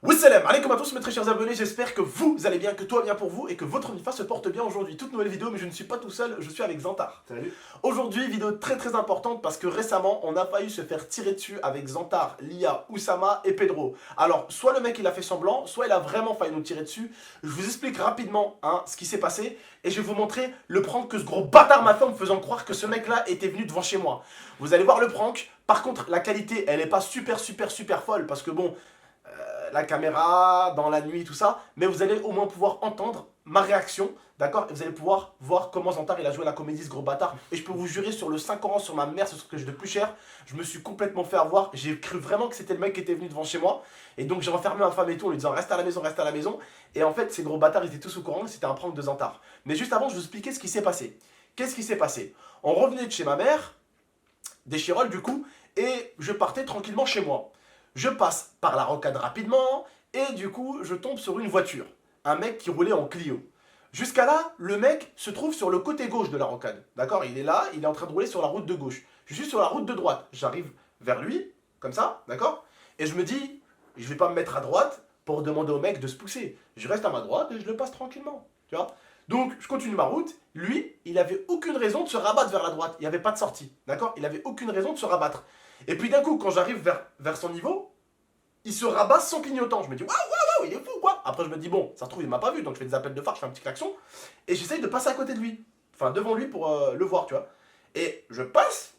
Wassalam alaikum à tous mes très chers abonnés, j'espère que vous allez bien, que tout va bien pour vous et que votre Nifa se porte bien aujourd'hui. Toute nouvelle vidéo, mais je ne suis pas tout seul, je suis avec Zantar. Salut. Aujourd'hui, vidéo très importante parce que récemment, on a failli se faire tirer dessus avec Zantar, Lia, Oussama et Pedro. Alors, soit le mec il a fait semblant, soit il a vraiment failli nous tirer dessus. Je vous explique rapidement ce qui s'est passé et je vais vous montrer le prank que ce gros bâtard m'a fait en me faisant croire que ce mec là était venu devant chez moi. Vous allez voir le prank. Par contre, la qualité, elle est pas super folle parce que bon... la caméra, dans la nuit, tout ça, mais vous allez au moins pouvoir entendre ma réaction, d'accord? Et vous allez pouvoir voir comment Zantar il a joué la comédie, ce gros bâtard. Et je peux vous jurer sur le 5 ans, sur ma mère, sur ce que j'ai de plus cher, je me suis complètement fait avoir. J'ai cru vraiment que c'était le mec qui était venu devant chez moi. Et donc j'ai enfermé ma femme et tout en lui disant reste à la maison, reste à la maison. Et en fait, ces gros bâtards, ils étaient tous au courant que c'était un prank de Zantar. Mais juste avant, je vais vous expliquer ce qui s'est passé. Qu'est-ce qui s'est passé? On revenait de chez ma mère, des Chirolles du coup, et je partais tranquillement chez moi. Je passe par la rocade rapidement et du coup je tombe sur une voiture. Un mec qui roulait en Clio. Jusqu'à là, le mec se trouve sur le côté gauche de la rocade. D'accord? Il est là, il est en train de rouler sur la route de gauche. Je suis sur la route de droite. J'arrive vers lui, comme ça, d'accord? Et je me dis, je vais pas me mettre à droite pour demander au mec de se pousser. Je reste à ma droite et je le passe tranquillement. Tu vois? Donc je continue ma route. Lui, il avait aucune raison de se rabattre vers la droite. Il n'y avait pas de sortie. D'accord? Il avait aucune raison de se rabattre. Et puis d'un coup, quand j'arrive vers son niveau, il se rabat sans clignotant. Je me dis, waouh, il est fou quoi. Après, je me dis, bon, ça se trouve, il m'a pas vu. Donc je fais des appels de phare, je fais un petit klaxon. Et j'essaye de passer à côté de lui. Enfin, devant lui pour le voir, tu vois. Et je passe.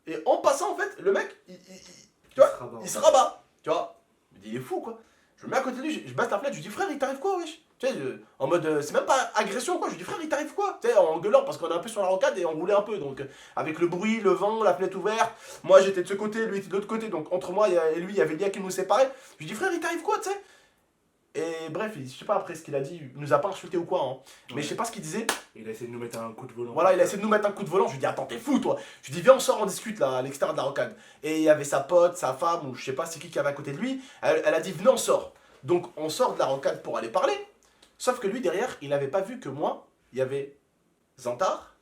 Et en passant, en fait, le mec, tu vois, il se rabat. Tu vois. Je me dis, il est fou quoi. Je me mets à côté de lui, je baisse la fenêtre, je lui dis, frère, il t'arrive quoi, wesh? Tu sais, en mode, c'est même pas agression quoi, je lui dis frère il t'arrive quoi? Tu sais, en gueulant parce qu'on est un peu sur la rocade et on roulait un peu, donc avec le bruit, le vent, la fenêtre ouverte, moi j'étais de ce côté, lui était de l'autre côté, donc entre moi et lui il y avait le lien qui nous séparait. Je lui dis frère il t'arrive quoi, tu sais? Et bref, je sais pas après ce qu'il a dit, il nous a pas insulté ou quoi, hein. Mais Ouais. je sais pas ce qu'il disait. Il a essayé de nous mettre un coup de volant. Voilà, il a essayé de nous mettre un coup de volant, je lui dis attends t'es fou toi. Je lui dis viens on sort, on discute là à l'extérieur de la rocade. Et il y avait sa pote, sa femme, ou je sais pas c'est qui avait à côté de lui, elle a dit venez on sort. Donc on sort de la rocade pour aller parler. Sauf que lui, derrière, il n'avait pas vu que moi, il y avait Zantar,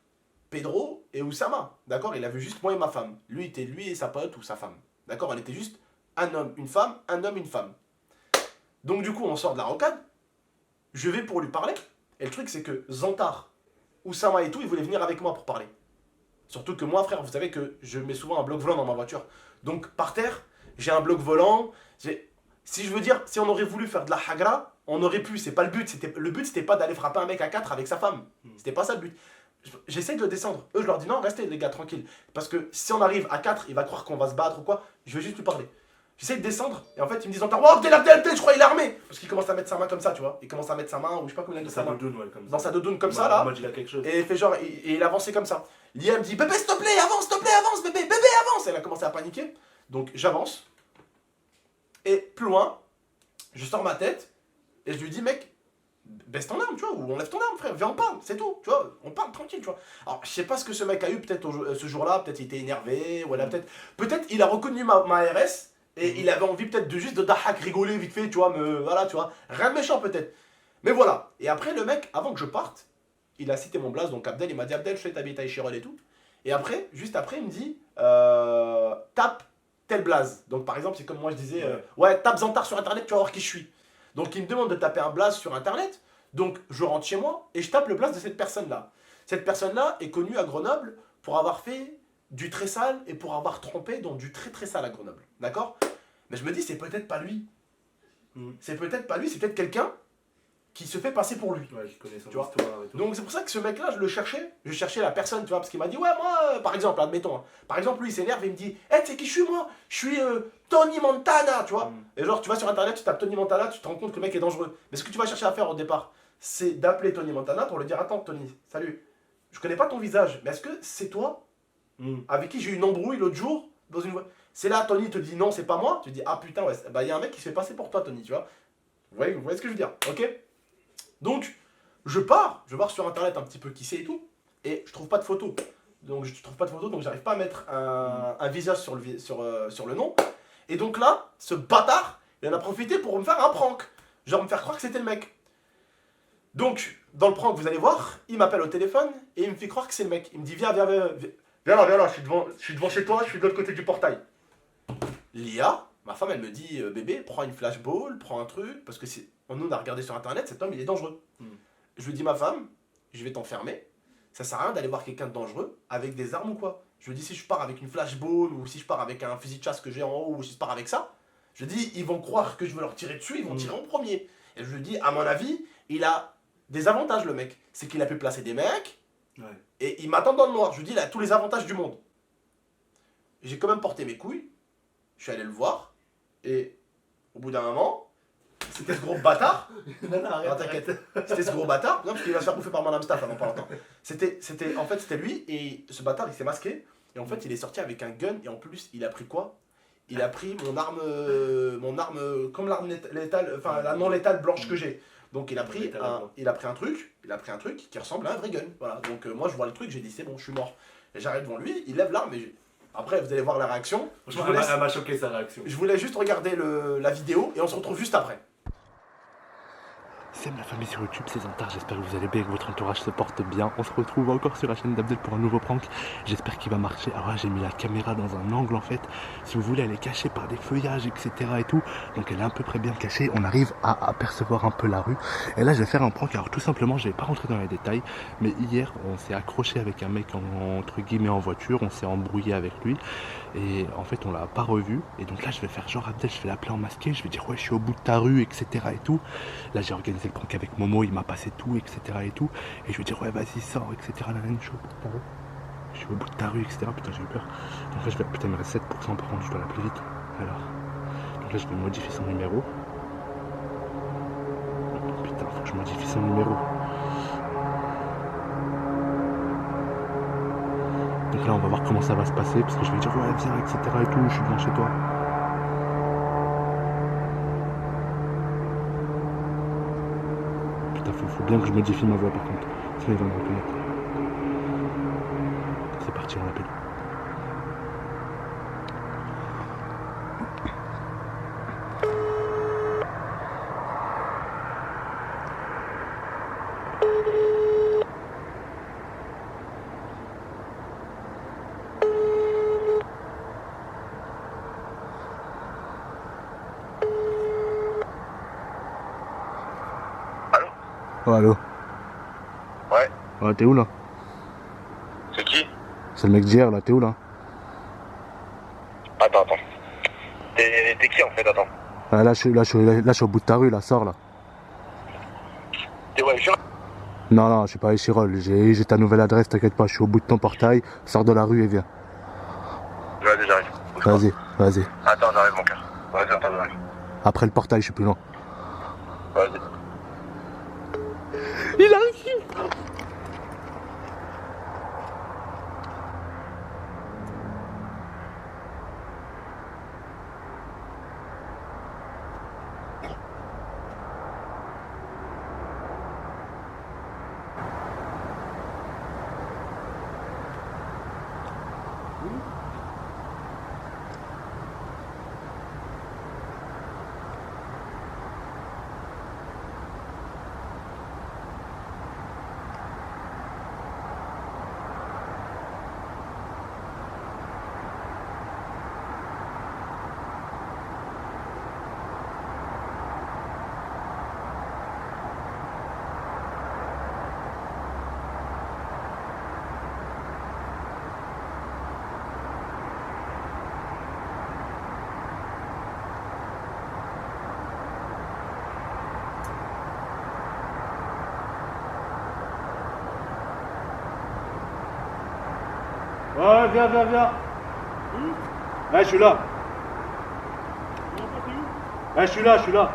Pedro et Oussama. D'accord? Il a vu juste moi et ma femme. Lui était lui et sa pote ou sa femme. D'accord? Elle était juste un homme, une femme, un homme, une femme. Donc du coup, on sort de la rocade. Je vais pour lui parler. Et le truc, c'est que Zantar, Oussama et tout, ils voulaient venir avec moi pour parler. Surtout que moi, frère, vous savez que je mets souvent un bloc volant dans ma voiture. Donc par terre, j'ai un bloc volant. Si je veux dire, si on aurait voulu faire de la hagra, on aurait pu, c'est pas le but. Le but, c'était pas d'aller frapper un mec à 4 avec sa femme. C'était pas ça le but. J'essaie de le descendre. Eux, je leur dis non, restez les gars, tranquille. Parce que si on arrive à 4, il va croire qu'on va se battre ou quoi. Je vais juste lui parler. J'essaie de descendre, et en fait, il me dit Zantar, oh, Abdel, je crois qu'il est armé. Parce qu'il commence à mettre sa main comme ça, tu vois. Il commence à mettre sa main, ou je sais pas comment il a mis Dans sa sa main. doudoune, ouais, comme ça. Dans sa doudoune comme ça, là. Moi, il a quelque chose. Et il fait genre, et il avançait comme ça. Lia me dit, bébé, s'il te plaît, avance, bébé, avance. Elle a commencé à paniquer. Donc j'avance. Et plus loin, je sors ma tête et je lui dis, mec, baisse ton arme, tu vois, ou enlève ton arme, frère, viens, on parle, c'est tout, tu vois, on parle tranquille, tu vois. Alors, je sais pas ce que ce mec a eu, peut-être ce jour-là, peut-être il était énervé, ou peut-être il a reconnu ma RS et il avait envie peut-être de juste de dahak, rigoler vite fait, tu vois, voilà, tu vois, rien de méchant peut-être. Mais voilà, et après le mec, avant que je parte, il a cité mon blaze, donc Abdel, il m'a dit Abdel, je fais ta bêta Chirol et tout. Et après, juste après, il me dit tape tel blaze. Donc par exemple, c'est comme moi je disais ouais, tape Zantar sur internet, tu vas voir qui je suis. Donc il me demande de taper un blaze sur internet. Donc je rentre chez moi et je tape le blaze de cette personne-là. Cette personne-là est connue à Grenoble pour avoir fait du très sale et pour avoir trompé dans du très sale à Grenoble. D'accord? Mais je me dis, c'est peut-être pas lui. C'est peut-être pas lui, c'est peut-être quelqu'un qui se fait passer pour lui. Ouais, qui connaît son Tu vois. histoire et tout. Donc c'est pour ça que ce mec-là, je le cherchais. Je cherchais la personne, tu vois, parce qu'il m'a dit, ouais, moi, par exemple, admettons. Par exemple, lui, il s'énerve et il me dit, hé, tu sais qui je suis, moi? Je suis Tony Montana, tu vois. Et genre, tu vas sur internet, tu tapes Tony Montana, tu te rends compte que le mec est dangereux. Mais ce que tu vas chercher à faire au départ, c'est d'appeler Tony Montana pour lui dire, attends, Tony, salut, je connais pas ton visage, mais est-ce que c'est toi avec qui j'ai eu une embrouille l'autre jour dans une voie? C'est là, Tony te dit non, c'est pas moi. Tu dis, ah putain, ouais, bah il y a un mec qui se fait passer pour toi, Tony, tu vois. Vous voyez ce que je veux dire, ok? Donc, je pars sur internet un petit peu qui c'est et tout, et je trouve pas de photo. Donc, j'arrive pas à mettre un visage sur le nom. Et donc là, ce bâtard, il en a profité pour me faire un prank. Genre me faire croire que c'était le mec. Donc, dans le prank, vous allez voir, il m'appelle au téléphone et il me fait croire que c'est le mec. Il me dit, viens là, je suis devant chez toi, je suis de l'autre côté du portail. Lia Ma femme, elle me dit, bébé, prends une flashball, prends un truc, parce que nous, on a regardé sur internet, cet homme, il est dangereux. Je lui dis, ma femme, je vais t'enfermer. Ça sert à rien d'aller voir quelqu'un de dangereux avec des armes ou quoi. Je lui dis, si je pars avec une flashball, ou si je pars avec un fusil de chasse que j'ai en haut, ou si je pars avec ça, je dis, ils vont croire que je veux leur tirer dessus, ils vont tirer en premier. Et je lui dis, à mon avis, il a des avantages, le mec. C'est qu'il a pu placer des mecs, et il m'attend dans le noir. Je lui dis, il a tous les avantages du monde. J'ai quand même porté mes couilles, je suis allé le voir, et au bout d'un moment, c'était ce gros bâtard. Non, arrête, t'inquiète. C'était ce gros bâtard. Non, parce qu'il va se faire bouffer par Madame Staff avant pas longtemps. En fait, c'était lui, et ce bâtard, il s'est masqué. Et en fait, il est sorti avec un gun, et en plus, il a pris quoi? Il a pris mon arme, comme l'arme létale, enfin la non létale blanche que j'ai. Donc il a pris un truc qui ressemble à un vrai gun. Voilà. Donc moi, je vois le truc, j'ai dit, c'est bon, je suis mort. Et j'arrête devant lui, il lève l'arme, et après, vous allez voir la réaction. Elle m'a choqué sa réaction. Je voulais juste regarder la vidéo et on se retrouve juste après. Salut la famille sur YouTube, c'est Zantar, j'espère que vous allez bien, que votre entourage se porte bien. On se retrouve encore sur la chaîne d'Abdel pour un nouveau prank. J'espère qu'il va marcher. Alors là, j'ai mis la caméra dans un angle en fait. Si vous voulez, elle est cachée par des feuillages, etc. et tout. Donc elle est à peu près bien cachée. On arrive à apercevoir un peu la rue. Et là, je vais faire un prank. Alors tout simplement, je vais pas rentrer dans les détails. Mais hier, on s'est accroché avec un mec entre guillemets en voiture. On s'est embrouillé avec lui. Et en fait, on l'a pas revu. Et donc là, je vais faire genre Abdel, je vais l'appeler en masqué. Je vais dire, ouais, je suis au bout de ta rue, etc. et tout. Là, j'ai organisé le prank avec Momo, il m'a passé tout, etc. et tout. Et je vais dire, ouais, vas-y, sors, etc. Là, je suis au bout de ta rue, etc. Putain, j'ai eu peur. Donc là, je vais, putain, il me reste 7%, par contre, je dois l'appeler vite. Alors, donc là, je vais modifier son numéro. Putain, faut que je modifie son numéro. Donc là, on va voir comment ça va se passer, parce que je vais dire, ouais, viens, etc. et tout, je suis devant chez toi. Faut bien que je modifie ma voix par contre, sinon il va me reconnaître. C'est parti, on l'appelle. Oh, allô? Ouais. Ouais, t'es où là? C'est qui? C'est le mec d'hier là, t'es où là? Attends. T'es qui en fait? Attends. Là, je suis au bout de ta rue là, sors là. T'es ouais, Non, je suis pas à Échirol, j'ai ta nouvelle adresse, t'inquiète pas, je suis au bout de ton portail, sors de la rue et viens. J'arrive. Vas-y. Attends, j'arrive mon cœur. Vas-y, attends, j'arrive. Après le portail, je suis plus loin. Vas-y. Il arrive! Ouais, viens. Ouais, je suis là. Ouais, je suis là. Je suis là.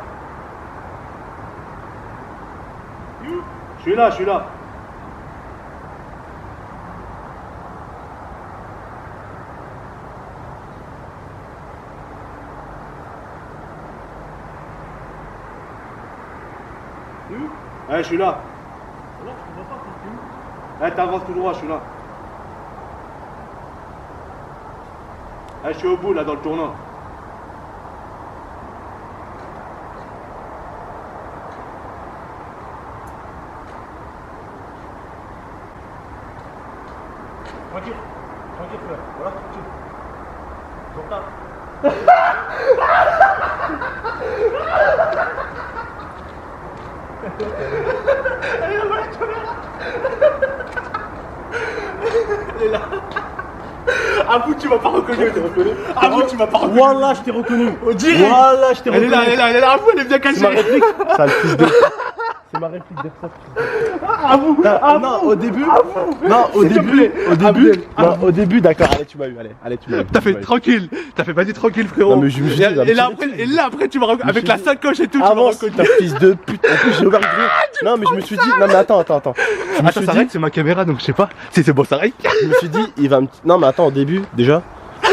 Ouais, je suis là. Ouais, t'avances tout droit, je suis là. Je suis au bout là dans le tournant. Tranquille frère, voilà tranquille. J'entends. Abou, tu m'as pas reconnu. Abou, tu m'as pas reconnu. Wallah, je t'ai reconnu. On dirait. Wallah, je t'ai Elle reconnu. est là. Abou, elle est bien cachée. C'est ma réplique. Ça, le fils de. C'est ma réplique d'Airsoft. Abou, Non, au début. Non, au début. Au début, d'accord. Allez, tu m'as eu. Allez, tu m'as eu. t'as fait tranquille. T'as fait vas-y tranquille, frérot. Non, mais je me suis dit, il va me et là tirer après, tu m'as reconnu. Avec la sacoche et tout, tu m'as Avance, reconnu. ta fils de pute. En plus, j'ai ouvert le grille. Non, mais je me suis dit. Non, mais attends. Je me Attends, suis ça dit. règle, c'est ma caméra donc je sais pas. C'est bon, ça règle. Je me suis dit, il va me. Non, mais attends, au début, déjà.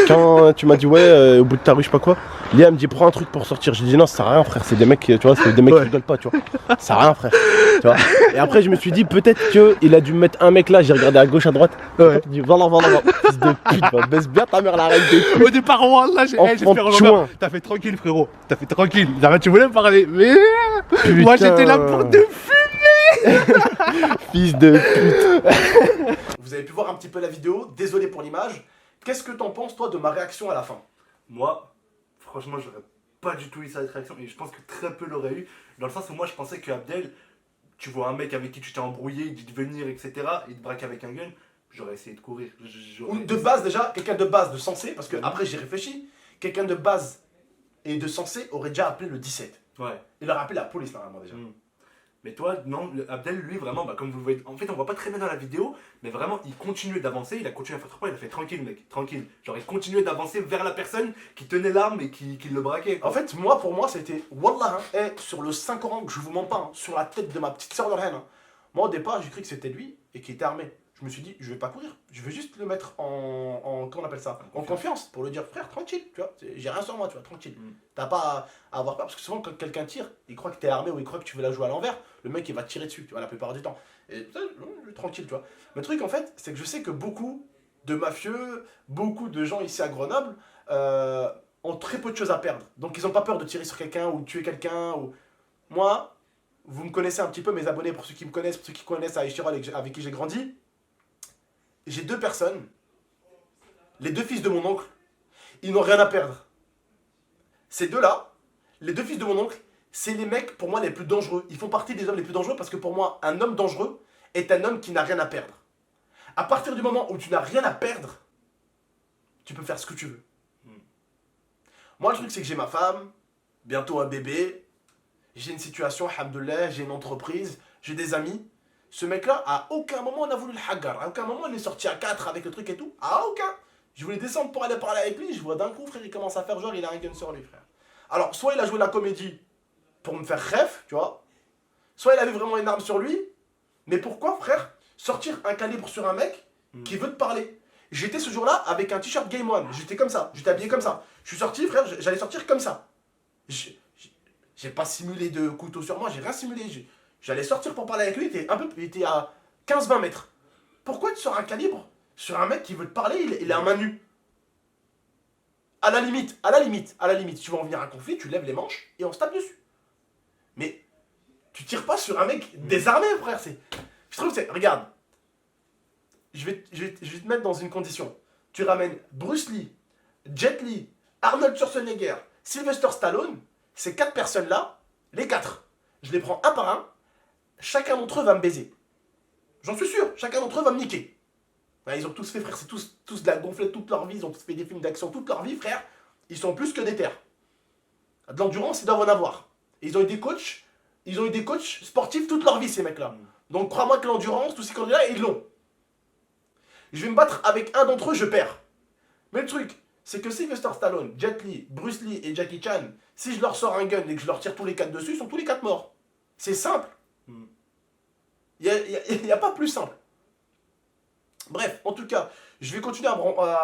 Quand tu m'as dit, ouais, au bout de ta rue, je sais pas quoi. Léa me dit, prends un truc pour sortir. J'ai dit, non, ça sert à rien, frère. C'est des mecs, tu vois, c'est des mecs qui rigolent pas, tu vois. Ça sert à rien, frère. Tu vois. Et après, je me suis dit, peut-être qu'il a dû me mettre un mec là. J'ai regardé à gauche, à droite. Ouais. J'ai dit, voilà. Fils de pute, va, baisse bien ta mère, la reine des putes. Au départ, là, j'ai Enfant fait de revoir. chouin. T'as fait tranquille, frérot. T'as fait tranquille. Tu voulais me parler, mais moi j'étais là pour te fumer. Fils de pute. Vous avez pu voir un petit peu la vidéo, désolé pour l'image. Qu'est-ce que t'en penses, toi, de ma réaction à la fin? Moi, franchement, j'aurais pas du tout eu cette réaction et je pense que très peu l'auraient eu. Dans le sens où moi, je pensais que Abdel, tu vois un mec avec qui tu t'es embrouillé, il dit de venir, etc., il te braque avec un gun, j'aurais essayé de courir. Ou de base, déjà, quelqu'un de base, de sensé, parce que après j'ai réfléchi, quelqu'un de base et de sensé aurait déjà appelé le 17. Ouais. Il aurait appelé la police, normalement, déjà. Mais toi, non, Abdel, lui, vraiment, bah, comme vous le voyez, en fait, on voit pas très bien dans la vidéo, mais vraiment, il continuait d'avancer, il a continué à faire 3 pas, il a fait tranquille, mec, tranquille. Genre, il continuait d'avancer vers la personne qui tenait l'arme et qui le braquait. En fait, moi, pour moi, c'était Wallah, hein, sur le Saint-Coran, que je vous mens pas, hein, sur la tête de ma petite sœur Lorraine. Hein. Moi, au départ, j'ai cru que c'était lui et qu'il était armé. Je me suis dit, je vais pas courir, je vais juste le mettre comment on appelle ça, en confiance, pour lui dire, frère, tranquille, tu vois, j'ai rien sur moi, tu vois, tranquille. T'as pas à avoir peur, parce que souvent, quand quelqu'un tire, il croit que t'es armé ou il croit que tu veux la jouer à l'envers, le mec, il va te tirer dessus, tu vois, la plupart du temps. Et tranquille, tu vois. Mais le truc, en fait, c'est que je sais que beaucoup de mafieux, beaucoup de gens ici à Grenoble, ont très peu de choses à perdre. Donc, ils ont pas peur de tirer sur quelqu'un ou de tuer quelqu'un. Ou... Moi, vous me connaissez un petit peu, mes abonnés, pour ceux qui me connaissent, pour ceux qui connaissent à Échirol avec qui j'ai grandi. J'ai 2 personnes, les 2 fils de mon oncle, ils n'ont rien à perdre. Ces deux-là, les 2 fils de mon oncle, c'est les mecs, pour moi, les plus dangereux. Ils font partie des hommes les plus dangereux parce que pour moi, un homme dangereux est un homme qui n'a rien à perdre. À partir du moment où tu n'as rien à perdre, tu peux faire ce que tu veux. Moi, le truc, c'est que j'ai ma femme, bientôt un bébé, j'ai une situation, alhamdoulilah, j'ai une entreprise, j'ai des amis. Ce mec-là, à aucun moment on a voulu le hagar. À aucun moment il est sorti à 4 avec le truc et tout. À aucun. Je voulais descendre pour aller parler avec lui. Je vois d'un coup, frère, il commence à faire genre, il a un gun sur lui, frère. Alors, soit il a joué la comédie pour me faire rêve, tu vois. Soit il avait vraiment une arme sur lui. Mais pourquoi, frère, sortir un calibre sur un mec qui veut te parler? J'étais ce jour-là avec un t-shirt Game One. J'étais comme ça. J'étais habillé comme ça. Je suis sorti, frère, j'allais sortir comme ça. J'ai pas simulé de couteau sur moi, j'ai rien simulé. J'allais sortir pour parler avec lui, il était à 15-20 mètres. Pourquoi tu sors un calibre sur un mec qui veut te parler, il est à main nue? À la limite, tu vas en venir à un conflit, tu lèves les manches et on se tape dessus. Mais tu tires pas sur un mec désarmé, frère. Je trouve que c'est... Regarde, je vais te mettre dans une condition. Tu ramènes Bruce Lee, Jet Li, Arnold Schwarzenegger, Sylvester Stallone, ces 4 personnes-là, les 4, je les prends un par un. Chacun d'entre eux va me baiser. J'en suis sûr, chacun d'entre eux va me niquer. Ils ont tous fait, frère, c'est tous de la gonflette toute leur vie, ils ont tous fait des films d'action toute leur vie, frère. Ils sont plus que des terres. De l'endurance, ils doivent en avoir. Et ils ont eu des coachs sportifs toute leur vie, ces mecs-là. Donc crois-moi que l'endurance, tous ces candidats, ils l'ont. Je vais me battre avec un d'entre eux, je perds. Mais le truc, c'est que Sylvester Stallone, Jet Li, Bruce Lee et Jackie Chan, si je leur sors un gun et que je leur tire tous les 4 dessus, ils sont tous les 4 morts. C'est simple. Il n'y a pas plus simple. Bref, en tout cas, je vais continuer à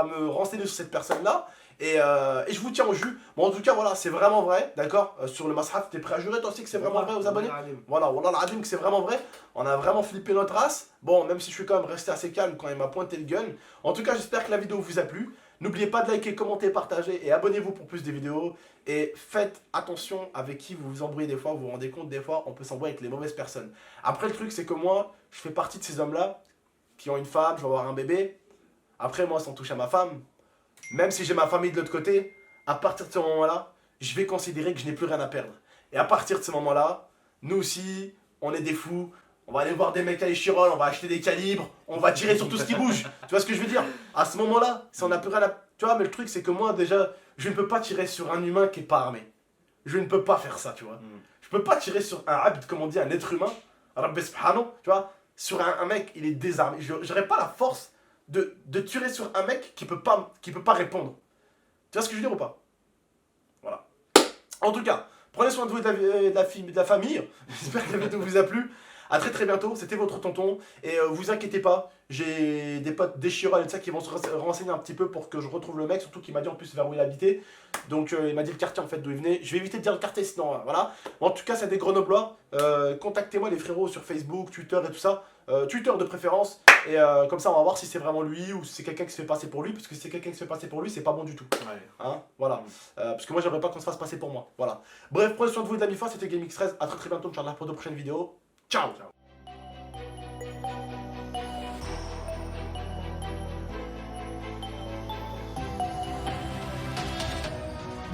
me renseigner sur cette personne-là. Et je vous tiens au jus. Bon, en tout cas, voilà, c'est vraiment vrai, d'accord. Sur le Mashaf, t'es prêt à jurer, toi aussi, que c'est vraiment vrai aux abonnés? Voilà, Wallah al-Azim, que c'est vraiment vrai. On a vraiment flippé notre race. Bon, même si je suis quand même resté assez calme quand il m'a pointé le gun. En tout cas, j'espère que la vidéo vous a plu. N'oubliez pas de liker, commenter, partager et abonnez-vous pour plus de vidéos. Et faites attention avec qui vous vous embrouillez des fois. Vous vous rendez compte, des fois, on peut s'embrouiller avec les mauvaises personnes. Après, le truc, c'est que moi, je fais partie de ces hommes-là qui ont une femme, je vais avoir un bébé. Après, moi, sans toucher à ma femme, même si j'ai ma famille de l'autre côté, à partir de ce moment-là, je vais considérer que je n'ai plus rien à perdre. Et à partir de ce moment-là, nous aussi, on est des fous. On va aller voir des mecs à Échirol, on va acheter des calibres, on va tirer sur tout ce qui bouge. Tu vois ce que je veux dire? À ce moment-là, si on n'a plus rien à... Tu vois, mais le truc, c'est que moi, déjà, je ne peux pas tirer sur un humain qui n'est pas armé. Je ne peux pas faire ça, tu vois. Je peux pas tirer sur un abd, comme on dit, un être humain, Rabbi Subhanahu, tu vois, sur un mec, il est désarmé. J'aurais pas la force de tirer sur un mec qui peut pas répondre. Tu vois ce que je veux dire ou pas? Voilà. En tout cas, prenez soin de vous et de la famille. J'espère que la vidéo vous a plu. A très très bientôt, c'était votre tonton. Et vous inquiétez pas, j'ai des potes déchirants et de ça qui vont se renseigner un petit peu pour que je retrouve le mec. Surtout qu'il m'a dit en plus vers où il habitait. Donc il m'a dit le quartier en fait d'où il venait. Je vais éviter de dire le quartier sinon, voilà. En tout cas, c'est des Grenoblois. Contactez-moi les frérots sur Facebook, Twitter et tout ça. Twitter de préférence. Et comme ça, on va voir si c'est vraiment lui ou si c'est quelqu'un qui se fait passer pour lui. Parce que si c'est quelqu'un qui se fait passer pour lui, c'est pas bon du tout. Ouais. Hein, voilà. Parce que moi, j'aimerais pas qu'on se fasse passer pour moi. Voilà. Bref, prenez soin de vous et de la mi-fa. C'était GameX13. A très très bientôt, Inch'Allah, pour de prochaines vidéos. Ciao.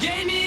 Gaming